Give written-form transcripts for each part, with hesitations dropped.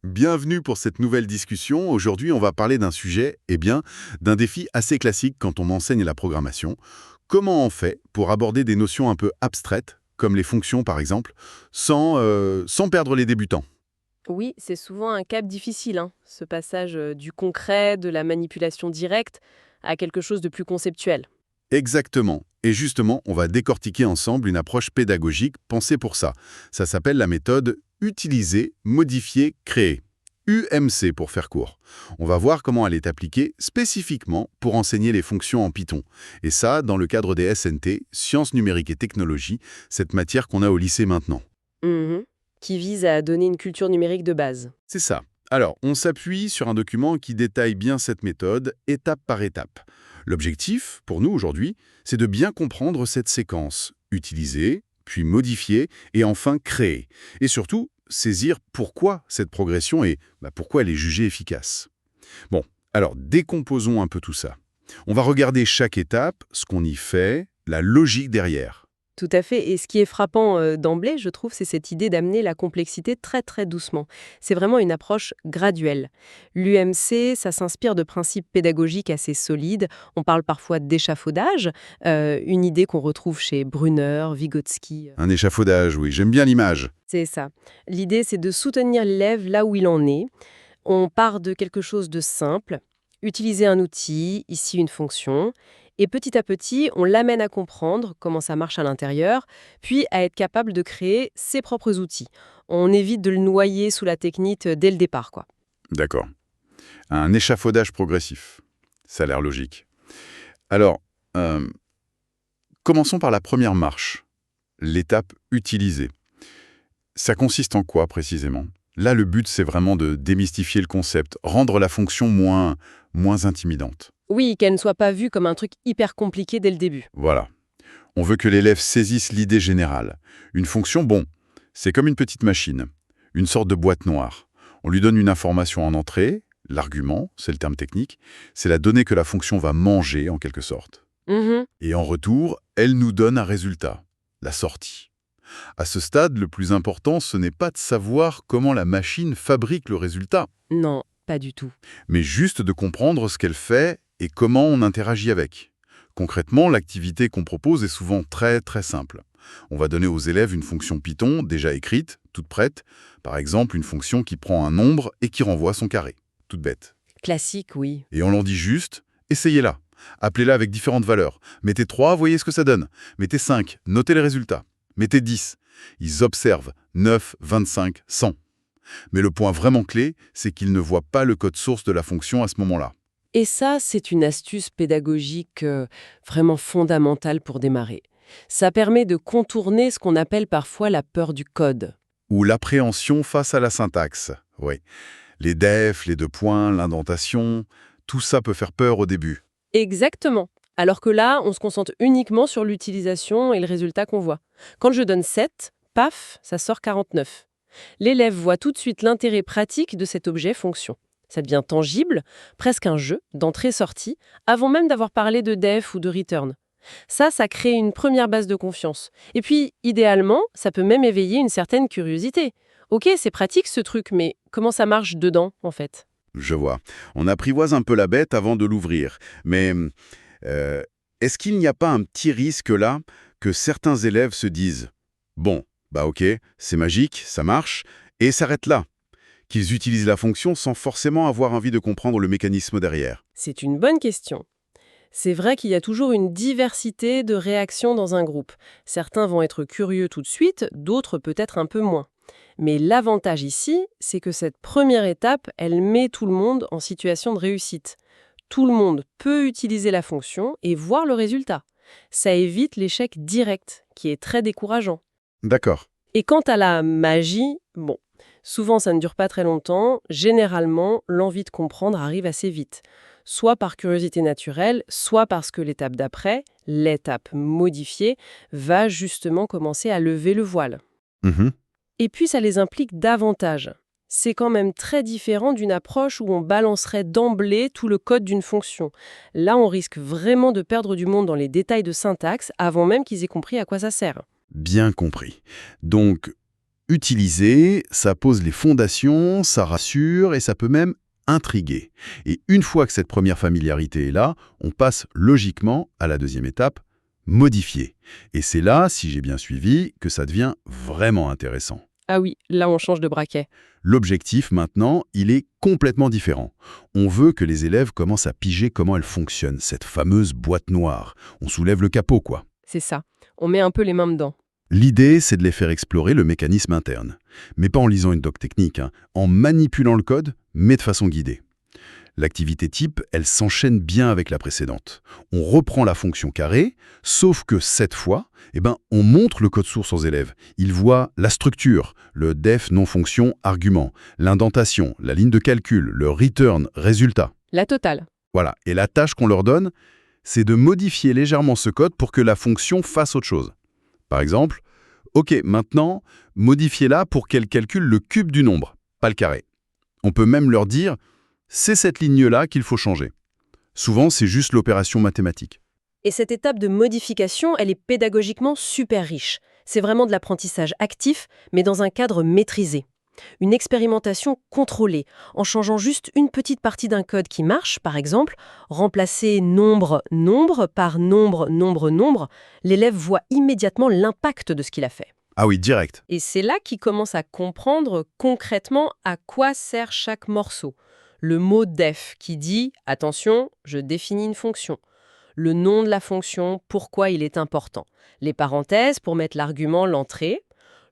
Bienvenue pour cette nouvelle discussion. Aujourd'hui, on va parler d'un sujet, d'un défi assez classique quand on enseigne la programmation. Comment on fait pour aborder des notions un peu abstraites, comme les fonctions par exemple, sans perdre les débutants? Oui, c'est souvent un cap difficile, hein, ce passage du concret, de la manipulation directe, à quelque chose de plus conceptuel. Exactement. Et justement, on va décortiquer ensemble une approche pédagogique pensée pour ça. Ça s'appelle la méthode utiliser, modifier, créer. UMC pour faire court. On va voir comment elle est appliquée spécifiquement pour enseigner les fonctions en Python. Et ça, dans le cadre des SNT, sciences numériques et technologies, cette matière qu'on a au lycée maintenant. Mhm. Qui vise à donner une culture numérique de base. C'est ça. Alors, on s'appuie sur un document qui détaille bien cette méthode, étape par étape. L'objectif, pour nous aujourd'hui, c'est de bien comprendre cette séquence. Utiliser, puis modifier, et enfin créer. Et surtout, saisir pourquoi cette progression et pourquoi elle est jugée efficace. Bon, alors décomposons un peu tout ça. On va regarder chaque étape, ce qu'on y fait, la logique derrière. Tout à fait. Et ce qui est frappant d'emblée, je trouve, c'est cette idée d'amener la complexité très très doucement. C'est vraiment une approche graduelle. L'UMC, ça s'inspire de principes pédagogiques assez solides. On parle parfois d'échafaudage, une idée qu'on retrouve chez Brunner, Vygotsky. Un échafaudage, oui, j'aime bien l'image. C'est ça. L'idée, c'est de soutenir l'élève là où il en est. On part de quelque chose de simple, utiliser un outil, ici une fonction, et petit à petit, on l'amène à comprendre comment ça marche à l'intérieur, puis à être capable de créer ses propres outils. On évite de le noyer sous la technique dès le départ, quoi. D'accord. Un échafaudage progressif. Ça a l'air logique. Alors, euh, commençons par la première marche, l'étape utilisée. Ça consiste en quoi précisément? Là, le but, c'est vraiment de démystifier le concept, rendre la fonction moins intimidante. Oui, qu'elle ne soit pas vue comme un truc hyper compliqué dès le début. Voilà. On veut que l'élève saisisse l'idée générale. Une fonction, bon, c'est comme une petite machine, une sorte de boîte noire. On lui donne une information en entrée, l'argument, c'est le terme technique, c'est la donnée que la fonction va manger en quelque sorte. Mhm. Et en retour, elle nous donne un résultat, la sortie. À ce stade, le plus important, ce n'est pas de savoir comment la machine fabrique le résultat, Non, pas du tout. mais juste de comprendre ce qu'elle fait et comment on interagit avec. Concrètement, l'activité qu'on propose est souvent très très simple. On va donner aux élèves une fonction Python déjà écrite, toute prête, par exemple une fonction qui prend un nombre et qui renvoie son carré. Toute bête. Classique, oui. Et on leur dit juste, essayez-la. Appelez-la avec différentes valeurs. Mettez 3, voyez ce que ça donne. Mettez 5, notez les résultats. Mettez 10. Ils observent 9, 25, 100. Mais le point vraiment clé, c'est qu'ils ne voient pas le code source de la fonction à ce moment-là. Et ça, c'est une astuce pédagogique vraiment fondamentale pour démarrer. Ça permet de contourner ce qu'on appelle parfois la peur du code. Ou l'appréhension face à la syntaxe. Oui. Les defs, les deux points, l'indentation, tout ça peut faire peur au début. Exactement. Alors que là, on se concentre uniquement sur l'utilisation et le résultat qu'on voit. Quand je donne 7, paf, ça sort 49. L'élève voit tout de suite l'intérêt pratique de cet objet fonction. Ça devient tangible, presque un jeu, d'entrée-sortie, avant même d'avoir parlé de def ou de return. Ça crée une première base de confiance. Et puis, idéalement, ça peut même éveiller une certaine curiosité. Ok, c'est pratique ce truc, mais comment ça marche dedans, en fait? Je vois. On apprivoise un peu la bête avant de l'ouvrir. Mais euh, est-ce qu'il n'y a pas un petit risque là que certains élèves se disent «Bon, bah ok, c'est magique, ça marche», et s'arrêtent là, qu'ils utilisent la fonction sans forcément avoir envie de comprendre le mécanisme derrière? C'est une bonne question. C'est vrai qu'il y a toujours une diversité de réactions dans un groupe. Certains vont être curieux tout de suite, d'autres peut-être un peu moins. Mais l'avantage ici, c'est que cette première étape, elle met tout le monde en situation de réussite. Tout le monde peut utiliser la fonction et voir le résultat. Ça évite l'échec direct, qui est très décourageant. D'accord. Et quant à la magie, bon, souvent ça ne dure pas très longtemps, généralement l'envie de comprendre arrive assez vite. Soit par curiosité naturelle, soit parce que l'étape d'après, l'étape modifiée, va justement commencer à lever le voile. Mhm. Et puis ça les implique davantage. C'est quand même très différent d'une approche où on balancerait d'emblée tout le code d'une fonction. Là, on risque vraiment de perdre du monde dans les détails de syntaxe avant même qu'ils aient compris à quoi ça sert. Bien compris. Donc, Utiliser, ça pose les fondations, ça rassure et ça peut même intriguer. Et une fois que cette première familiarité est là, on passe logiquement à la deuxième étape, modifier. Et c'est là, si j'ai bien suivi, que ça devient vraiment intéressant. Ah oui, là on change de braquet. L'objectif, maintenant, il est complètement différent. On veut que les élèves commencent à piger comment elle fonctionne, cette fameuse boîte noire. On soulève le capot, quoi. C'est ça. On met un peu les mains dedans. L'idée, c'est de les faire explorer le mécanisme interne. Mais pas en lisant une doc technique, en manipulant le code, mais de façon guidée. L'activité type, elle s'enchaîne bien avec la précédente. On reprend la fonction carré, sauf que cette fois, on montre le code source aux élèves. Ils voient la structure, le def non-fonction argument, l'indentation, la ligne de calcul, le return résultat. La totale. Voilà. Et la tâche qu'on leur donne, c'est de modifier légèrement ce code pour que la fonction fasse autre chose. Par exemple, OK, maintenant, modifiez-la pour qu'elle calcule le cube du nombre, pas le carré. On peut même leur dire, c'est cette ligne-là qu'il faut changer. Souvent, c'est juste l'opération mathématique. Et cette étape de modification, elle est pédagogiquement super riche. C'est vraiment de l'apprentissage actif, mais dans un cadre maîtrisé. Une expérimentation contrôlée, en changeant juste une petite partie d'un code qui marche, par exemple, remplacer nombre par nombre, l'élève voit immédiatement l'impact de ce qu'il a fait. Ah oui, direct. Et c'est là qu'il commence à comprendre concrètement à quoi sert chaque morceau. Le mot def qui dit « attention, je définis une fonction ». Le nom de la fonction, pourquoi il est important. Les parenthèses pour mettre l'argument, l'entrée.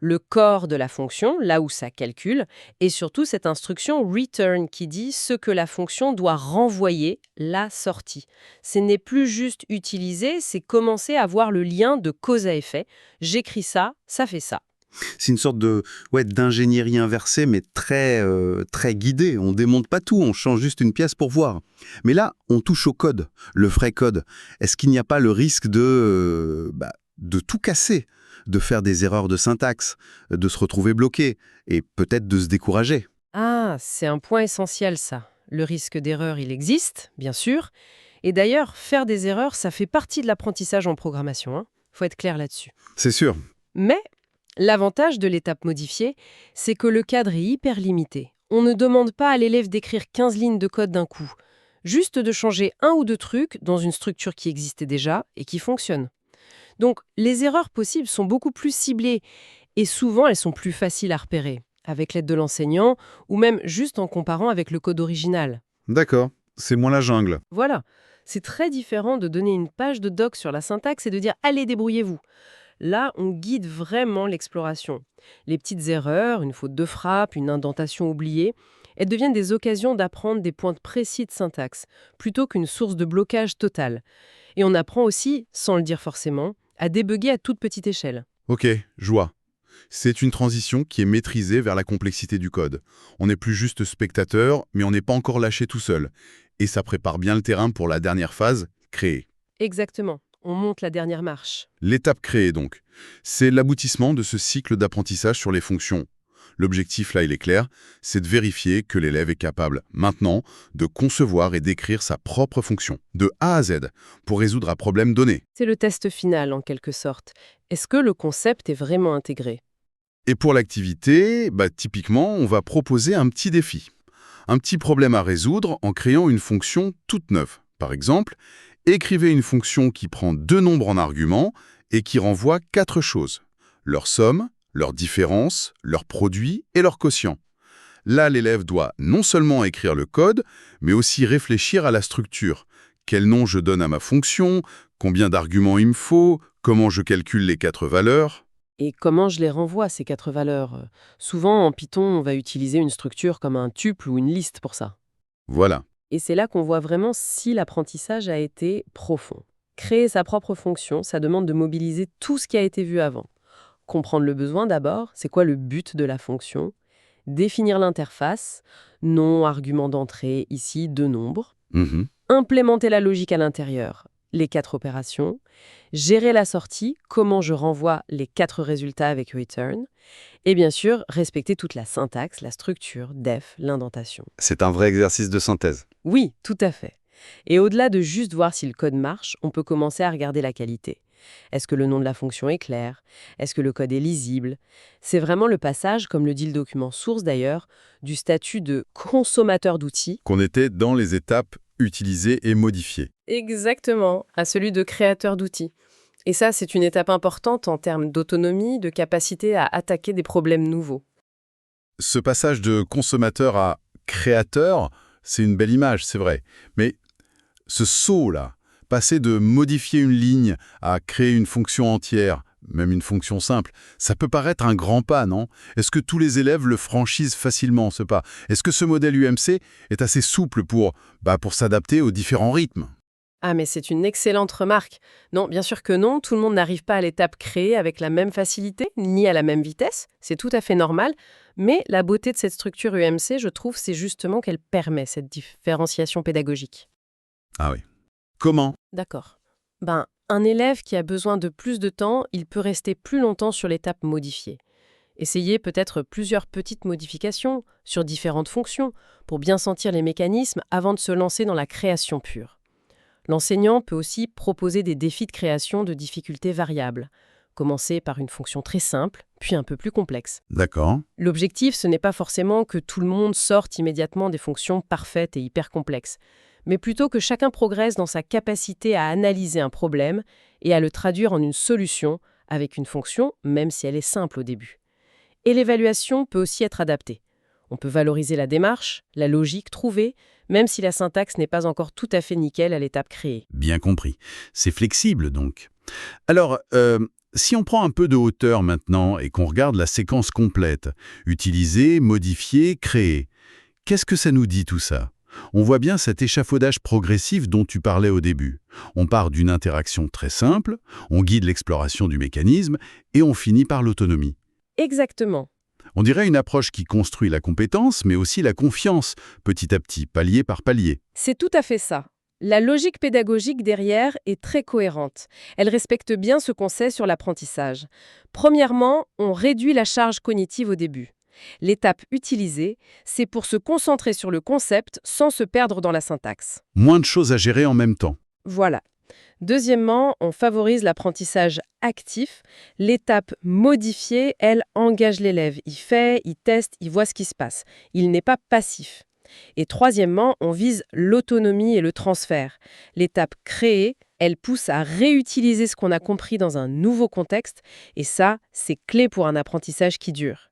Le corps de la fonction, là où ça calcule, et surtout cette instruction return qui dit ce que la fonction doit renvoyer, la sortie. Ce n'est plus juste utiliser, c'est commencer à voir le lien de cause à effet. J'écris ça, ça fait ça. C'est une sorte de d'ingénierie inversée, mais très guidée. On démonte pas tout, on change juste une pièce pour voir. Mais là, on touche au code, le vrai code. Est-ce qu'il n'y a pas le risque de tout casser, de faire des erreurs de syntaxe, de se retrouver bloqué et peut-être de se décourager? Ah, c'est un point essentiel ça. Le risque d'erreur, il existe, bien sûr. Et d'ailleurs, faire des erreurs, ça fait partie de l'apprentissage en programmation. Faut être clair là-dessus. C'est sûr. Mais l'avantage de l'étape modifiée, c'est que le cadre est hyper limité. On ne demande pas à l'élève d'écrire 15 lignes de code d'un coup. Juste de changer un ou deux trucs dans une structure qui existait déjà et qui fonctionne. Donc, les erreurs possibles sont beaucoup plus ciblées et souvent elles sont plus faciles à repérer, avec l'aide de l'enseignant ou même juste en comparant avec le code original. D'accord. C'est moins la jungle. Voilà, c'est très différent de donner une page de doc sur la syntaxe et de dire « allez, débrouillez-vous ». Là, on guide vraiment l'exploration. Les petites erreurs, une faute de frappe, une indentation oubliée, elles deviennent des occasions d'apprendre des points précis de syntaxe, plutôt qu'une source de blocage total. Et on apprend aussi, sans le dire forcément, à débugger à toute petite échelle. Ok, je vois. C'est une transition qui est maîtrisée vers la complexité du code. On n'est plus juste spectateur, mais on n'est pas encore lâché tout seul. Et ça prépare bien le terrain pour la dernière phase, créer. Exactement. On monte la dernière marche. L'étape créée, donc. C'est l'aboutissement de ce cycle d'apprentissage sur les fonctions. L'objectif, là, il est clair, c'est de vérifier que l'élève est capable, maintenant, de concevoir et d'écrire sa propre fonction, de A à Z, pour résoudre un problème donné. C'est le test final, en quelque sorte. Est-ce que le concept est vraiment intégré ? Et pour l'activité, typiquement, on va proposer un petit défi. Un petit problème à résoudre en créant une fonction toute neuve. Par exemple, écrivez une fonction qui prend 2 nombres en argument et qui renvoie 4 choses. Leur somme, leur différence, leur produit et leur quotient. Là, l'élève doit non seulement écrire le code, mais aussi réfléchir à la structure. Quel nom je donne à ma fonction, combien d'arguments il me faut, comment je calcule les 4 valeurs. Et comment je les renvoie, ces 4 valeurs ? Souvent, en Python, on va utiliser une structure comme un tuple ou une liste pour ça. Voilà. Et c'est là qu'on voit vraiment si l'apprentissage a été profond. Créer sa propre fonction, ça demande de mobiliser tout ce qui a été vu avant. Comprendre le besoin d'abord, c'est quoi le but de la fonction ? Définir l'interface, nom, argument d'entrée, ici 2 nombres. Implémenter la logique à l'intérieur, les 4 opérations. Gérer la sortie, comment je renvoie les 4 résultats avec return. Et bien sûr, respecter toute la syntaxe, la structure, def, l'indentation. C'est un vrai exercice de synthèse. Oui, tout à fait. Et au-delà de juste voir si le code marche, on peut commencer à regarder la qualité. Est-ce que le nom de la fonction est clair? Est-ce que le code est lisible? C'est vraiment le passage, comme le dit le document source d'ailleurs, du statut de consommateur d'outils. Qu'on était dans les étapes utilisées et modifiées. Exactement, à celui de créateur d'outils. Et ça, c'est une étape importante en termes d'autonomie, de capacité à attaquer des problèmes nouveaux. Ce passage de consommateur à créateur, c'est une belle image, c'est vrai. Mais ce saut-là, passer de modifier une ligne à créer une fonction entière, même une fonction simple, ça peut paraître un grand pas, non? Est-ce que tous les élèves le franchissent facilement, ce pas? Est-ce que ce modèle UMC est assez souple pour s'adapter aux différents rythmes? Ah, mais c'est une excellente remarque. Non, bien sûr que non, tout le monde n'arrive pas à l'étape créée avec la même facilité, ni à la même vitesse, c'est tout à fait normal, mais la beauté de cette structure UMC, je trouve, c'est justement qu'elle permet cette différenciation pédagogique. Ah oui. Comment? D'accord. Un élève qui a besoin de plus de temps, il peut rester plus longtemps sur l'étape modifiée. Essayez peut-être plusieurs petites modifications sur différentes fonctions pour bien sentir les mécanismes avant de se lancer dans la création pure. L'enseignant peut aussi proposer des défis de création de difficultés variables. Commencer par une fonction très simple, puis un peu plus complexe. D'accord. L'objectif, ce n'est pas forcément que tout le monde sorte immédiatement des fonctions parfaites et hyper complexes, mais plutôt que chacun progresse dans sa capacité à analyser un problème et à le traduire en une solution avec une fonction, même si elle est simple au début. Et l'évaluation peut aussi être adaptée. On peut valoriser la démarche, la logique trouvée, même si la syntaxe n'est pas encore tout à fait nickel à l'étape créée. Bien compris. C'est flexible, donc. Alors, si on prend un peu de hauteur maintenant et qu'on regarde la séquence complète, utiliser, modifier, créer, qu'est-ce que ça nous dit tout ça? On voit bien cet échafaudage progressif dont tu parlais au début. On part d'une interaction très simple, on guide l'exploration du mécanisme et on finit par l'autonomie. Exactement. On dirait une approche qui construit la compétence, mais aussi la confiance, petit à petit, palier par palier. C'est tout à fait ça. La logique pédagogique derrière est très cohérente. Elle respecte bien ce qu'on sait sur l'apprentissage. Premièrement, on réduit la charge cognitive au début. L'étape utilisée, c'est pour se concentrer sur le concept sans se perdre dans la syntaxe. Moins de choses à gérer en même temps. Voilà. Deuxièmement, on favorise l'apprentissage actif. L'étape modifiée, elle, engage l'élève. Il fait, il teste, il voit ce qui se passe. Il n'est pas passif. Et troisièmement, on vise l'autonomie et le transfert. L'étape créée, elle pousse à réutiliser ce qu'on a compris dans un nouveau contexte. Et ça, c'est clé pour un apprentissage qui dure.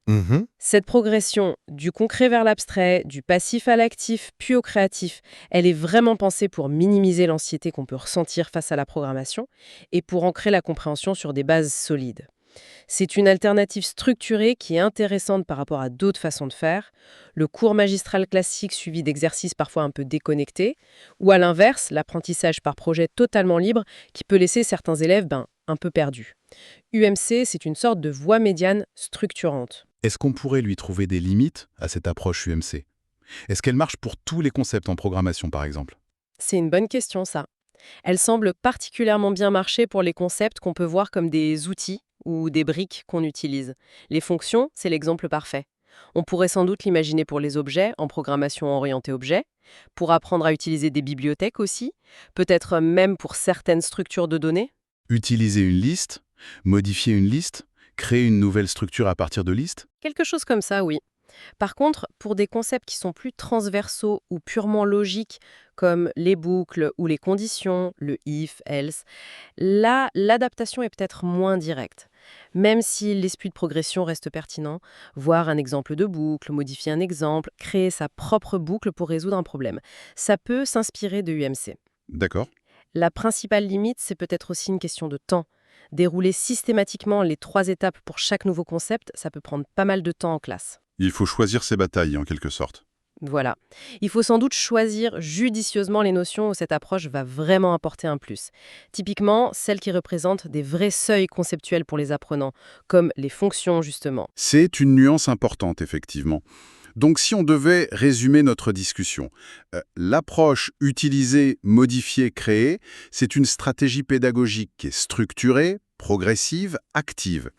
Cette progression du concret vers l'abstrait, du passif à l'actif, puis au créatif, elle est vraiment pensée pour minimiser l'anxiété qu'on peut ressentir face à la programmation et pour ancrer la compréhension sur des bases solides. C'est une alternative structurée qui est intéressante par rapport à d'autres façons de faire, le cours magistral classique suivi d'exercices parfois un peu déconnectés, ou à l'inverse, l'apprentissage par projet totalement libre qui peut laisser certains élèves un peu perdus. UMC, c'est une sorte de voie médiane structurante. Est-ce qu'on pourrait lui trouver des limites à cette approche UMC? Est-ce qu'elle marche pour tous les concepts en programmation, par exemple? C'est une bonne question, ça. Elle semble particulièrement bien marcher pour les concepts qu'on peut voir comme des outils ou des briques qu'on utilise. Les fonctions, c'est l'exemple parfait. On pourrait sans doute l'imaginer pour les objets, en programmation orientée objet, pour apprendre à utiliser des bibliothèques aussi, peut-être même pour certaines structures de données. Utiliser une liste, modifier une liste, créer une nouvelle structure à partir de listes? Quelque chose comme ça, oui. Par contre, pour des concepts qui sont plus transversaux ou purement logiques, comme les boucles ou les conditions, le if, else, là, l'adaptation est peut-être moins directe. Même si l'esprit de progression reste pertinent, voir un exemple de boucle, modifier un exemple, créer sa propre boucle pour résoudre un problème, ça peut s'inspirer de UMC. D'accord. La principale limite, c'est peut-être aussi une question de temps. Dérouler systématiquement les 3 étapes pour chaque nouveau concept, ça peut prendre pas mal de temps en classe. Il faut choisir ses batailles, en quelque sorte. Voilà. Il faut sans doute choisir judicieusement les notions où cette approche va vraiment apporter un plus. Typiquement, celles qui représentent des vrais seuils conceptuels pour les apprenants, comme les fonctions justement. C'est une nuance importante, effectivement. Donc si on devait résumer notre discussion, l'approche utiliser, modifier, créer, c'est une stratégie pédagogique qui est structurée, progressive, active.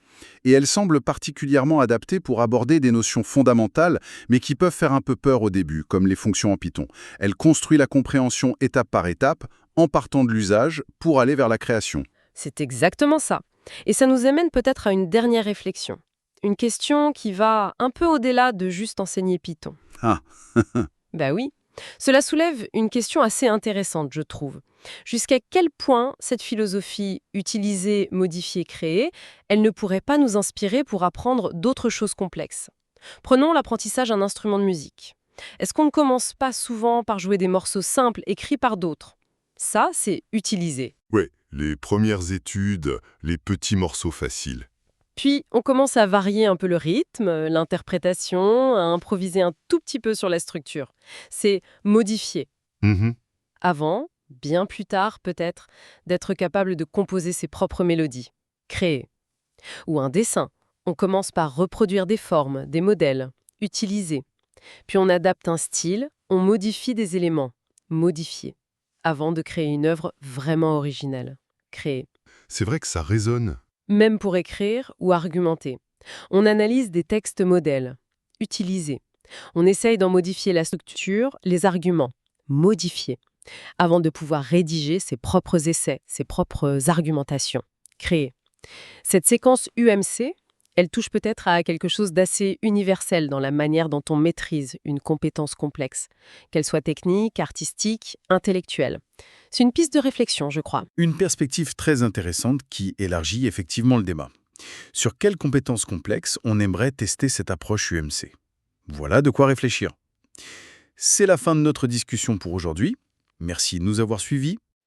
Et elle semble particulièrement adaptée pour aborder des notions fondamentales, mais qui peuvent faire un peu peur au début, comme les fonctions en Python. Elle construit la compréhension étape par étape, en partant de l'usage, pour aller vers la création. C'est exactement ça. Et ça nous amène peut-être à une dernière réflexion. Une question qui va un peu au-delà de juste enseigner Python. Ah, Bah oui. Cela soulève une question assez intéressante, je trouve. Jusqu'à quel point cette philosophie utiliser, modifier, créer, elle ne pourrait pas nous inspirer pour apprendre d'autres choses complexes? Prenons l'apprentissage d'un instrument de musique. Est-ce qu'on ne commence pas souvent par jouer des morceaux simples écrits par d'autres? Ça, c'est utiliser. Ouais, les premières études, les petits morceaux faciles. Puis, on commence à varier un peu le rythme, l'interprétation, à improviser un tout petit peu sur la structure. C'est modifier. Mhm. Avant, bien plus tard peut-être, d'être capable de composer ses propres mélodies. Créer. Ou un dessin. On commence par reproduire des formes, des modèles, utiliser. Puis on adapte un style, on modifie des éléments. Modifier. Avant de créer une œuvre vraiment originale. Créer. C'est vrai que ça résonne. Même pour écrire ou argumenter. On analyse des textes modèles. Utiliser. On essaye d'en modifier la structure, les arguments. Modifier. Avant de pouvoir rédiger ses propres essais, ses propres argumentations. Créer. Cette séquence UMC, elle touche peut-être à quelque chose d'assez universel dans la manière dont on maîtrise une compétence complexe, qu'elle soit technique, artistique, intellectuelle. C'est une piste de réflexion, je crois. Une perspective très intéressante qui élargit effectivement le débat. Sur quelles compétences complexes on aimerait tester cette approche UMC? Voilà de quoi réfléchir. C'est la fin de notre discussion pour aujourd'hui. Merci de nous avoir suivis